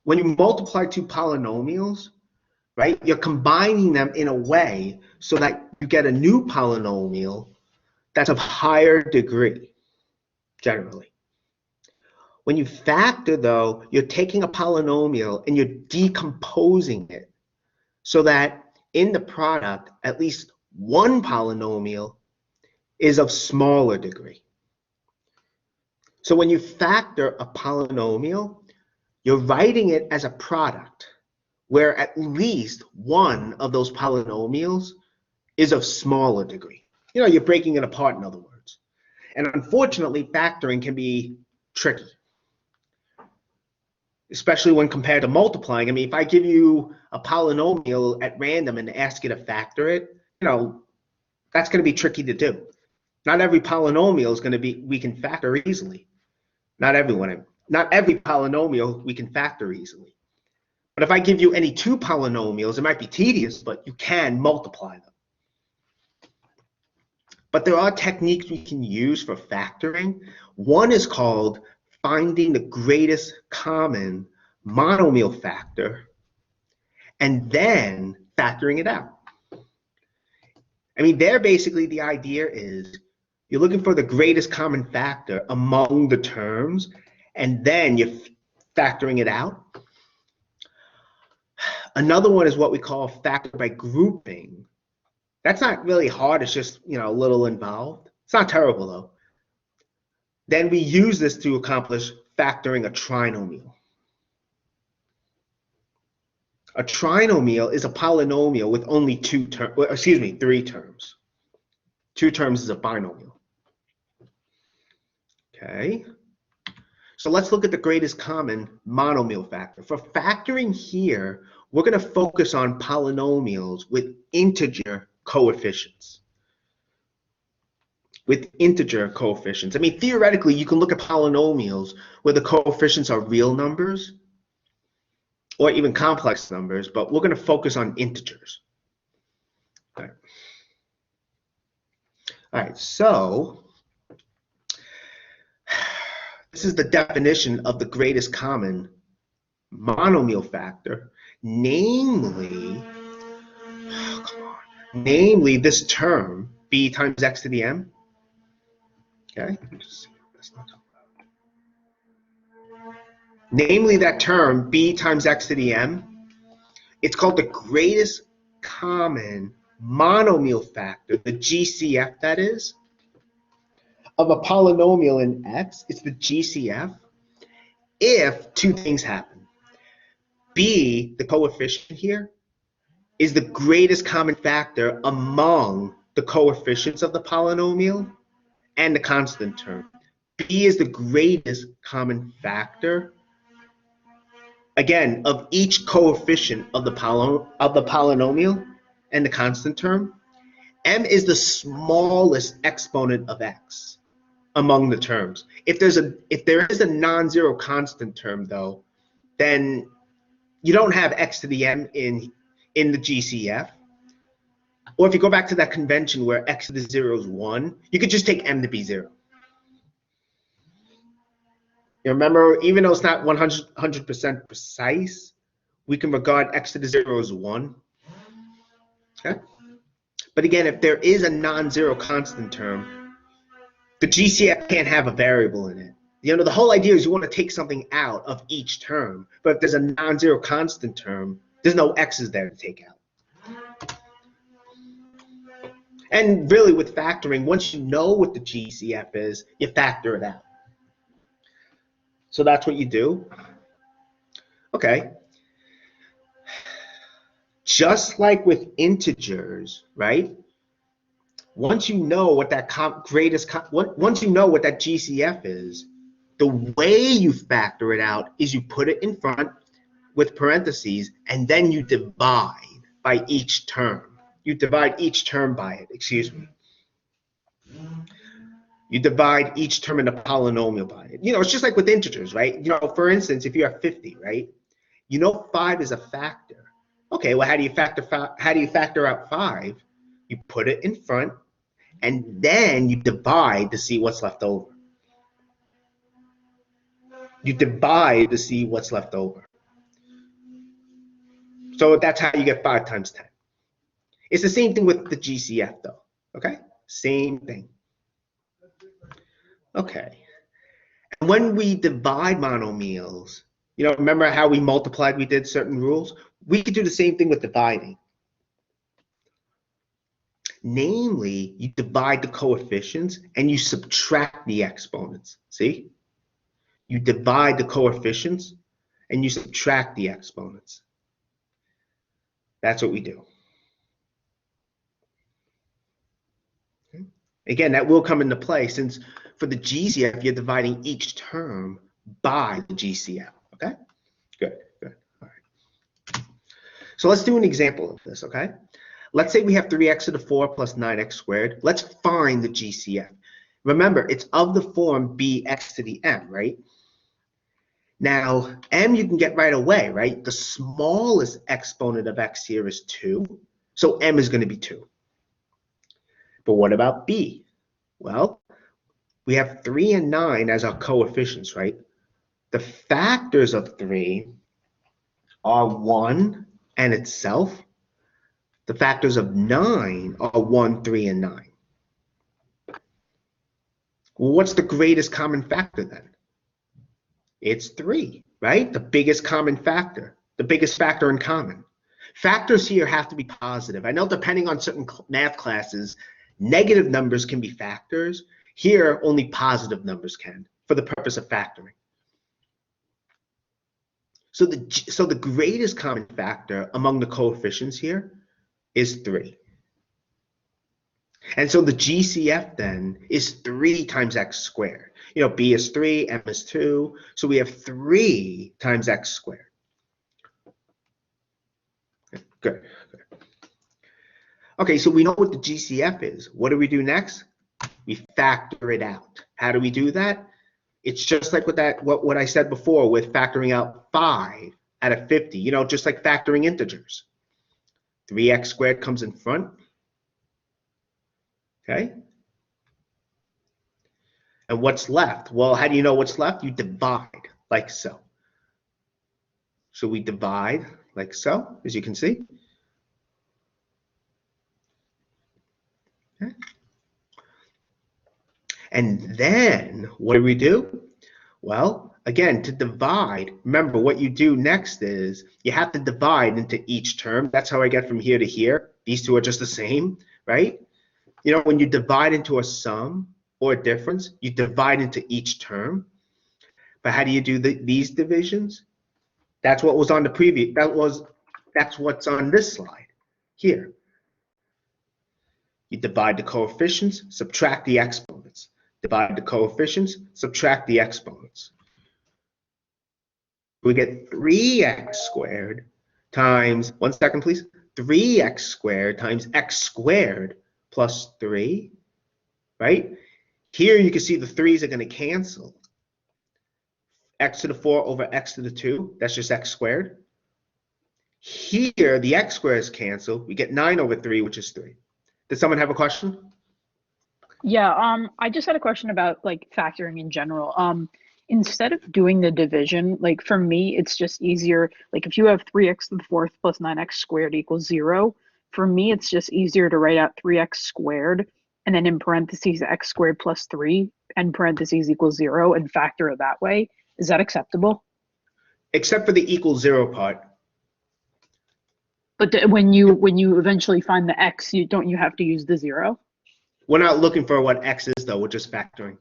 when you multiply two polynomials, right, you're combining them in a way so that you get a new polynomial that's of higher degree, generally. When you factor, though, you're taking a polynomial and you're decomposing it so that in the product, at least one polynomial is of smaller degree. So when you factor a polynomial, you're writing it as a product where at least one of those polynomials is of smaller degree. You know, you're breaking it apart, in other words. And unfortunately, factoring can be tricky, especially when compared to multiplying. I mean, if I give you a polynomial at random and ask you to factor it, you know, that's going to be tricky to do. Not every polynomial is going to be, we can factor easily. Not every polynomial we can factor easily. But if I give you any two polynomials, it might be tedious, but you can multiply them. But there are techniques we can use for factoring. One is called finding the greatest common monomial factor and then factoring it out. I mean, there basically the idea is you're looking for the greatest common factor among the terms, and then you're factoring it out. Another one is what we call factor by grouping. That's not really hard, it's just, you know, a little involved. It's not terrible though. Then we use this to accomplish factoring a trinomial. A trinomial is a polynomial with only three terms. Two terms is a binomial. Okay, so let's look at the greatest common monomial factor. For factoring here, we're going to focus on polynomials with integer coefficients. I mean, theoretically, you can look at polynomials where the coefficients are real numbers or even complex numbers, but we're going to focus on integers. All right, so this is the definition of the greatest common monomial factor, namely this term, b times x to the m. Okay, namely that term, b times x to the m. It's called the greatest common monomial factor, the GCF that is, of a polynomial in x. It's the GCF if two things happen. B, the coefficient here, is the greatest common factor among the coefficients of the polynomial and the constant term. B is the greatest common factor, again, of each coefficient of the polynomial and the constant term. M is the smallest exponent of x among the terms. If there is a non-zero constant term, though, then you don't have x to the m in the GCF. Or if you go back to that convention where x to the 0 is 1, you could just take m to be 0. You remember, even though it's not 100% precise, we can regard x to the 0 as 1. Okay? But again, if there is a non-zero constant term, the GCF can't have a variable in it. You know, the whole idea is you want to take something out of each term, but if there's a non-zero constant term, there's no x's there to take out. And really with factoring, once you know what the GCF is, you factor it out. So that's what you do. Okay. Just like with integers, right? Once you know what that once you know what that GCF is, the way you factor it out is you put it in front with parentheses, and then you divide by each term. You divide each term by it, excuse me. You divide each term in a polynomial by it. You know, it's just like with integers, right? You know, for instance, if you have 50, right? You know 5 is a factor. Okay, well, how do you factor out 5? You put it in front, and then you divide to see what's left over. You divide to see what's left over. So that's how you get 5 times 10. It's the same thing with the GCF though, okay? Same thing. Okay. And when we divide monomials, you know, remember how we multiplied, we did certain rules? We could do the same thing with dividing. Namely, you divide the coefficients and you subtract the exponents. See? You divide the coefficients and you subtract the exponents. That's what we do. Okay. Again, that will come into play since for the GCF, you're dividing each term by the GCF. Okay? Good, good. All right. So let's do an example of this, okay? Let's say we have 3x to the 4 plus 9x squared. Let's find the GCF. Remember, it's of the form bx to the m, right? Now, m you can get right away, right? The smallest exponent of x here is 2, so m is going to be 2. But what about b? Well, we have 3 and 9 as our coefficients, right? The factors of 3 are 1 and itself. The factors of 9 are 1, 3, and 9. Well, what's the greatest common factor then? It's 3, right? The biggest common factor, the biggest factor in common. Factors here have to be positive. I know depending on certain math classes, negative numbers can be factors. Here, only positive numbers can for the purpose of factoring. So the greatest common factor among the coefficients here is 3. And so the GCF then is 3 times x squared. You know, b is 3, m is 2, so we have 3 times x squared. Good, good. Okay, so we know what the GCF is. What do we do next? We factor it out. How do we do that? It's just like what I said before with factoring out 5 out of 50, you know, just like factoring integers. 3x squared comes in front. Okay? And what's left? Well, how do you know what's left? You divide, like so. So we divide, like so, as you can see. Okay. And then, what do we do? Well, again, to divide, remember what you do next is you have to divide into each term. That's how I get from here to here. These two are just the same, right? You know, when you divide into a sum or a difference, you divide into each term. But how do you do these divisions? That's what was on the previous, that's what's on this slide here. You divide the coefficients, subtract the exponents. Divide the coefficients, subtract the exponents. We get 3x squared times, 1 second please, 3x squared times x squared plus 3, right? Here you can see the 3's are going to cancel. X to the 4 over x to the 2, that's just x squared. Here, the x squares cancel. We get 9 over 3, which is 3. Does someone have a question? Yeah, I just had a question about like factoring in general. Instead of doing the division, like for me, it's just easier. Like if you have 3x to the 4th plus 9x squared equals 0, for me, it's just easier to write out 3x squared and then in parentheses x squared plus 3 and parentheses equals 0 and factor it that way. Is that acceptable? Except for the equals 0 part. But when you eventually find the x, you have to use the 0? We're not looking for what x is, though. We're just factoring.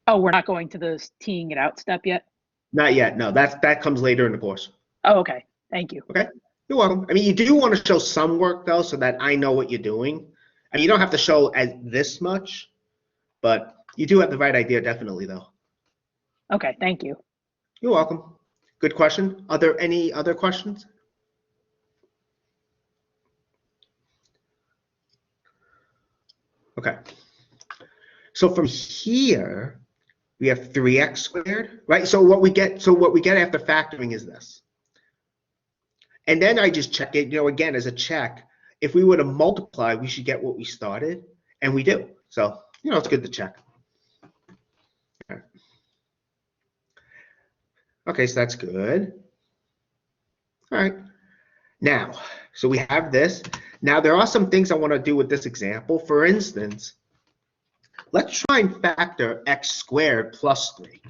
Oh, we're not going to the teeing it out step yet? Not yet. No, that comes later in the course. Oh, okay. Thank you. Okay. You're welcome. I mean, you do want to show some work, though, so that I know what you're doing. I mean, you don't have to show as this much, but you do have the right idea, definitely, though. Okay, thank you. You're welcome. Good question. Are there any other questions? Okay. So from here, we have 3x squared, right? So what we get after factoring is this. And then I just check it, you know, again, as a check. If we were to multiply, we should get what we started, and we do. So, you know, it's good to check. Okay, so that's good. All right. Now, so we have this. Now, there are some things I want to do with this example. For instance, let's try and factor x squared plus 3.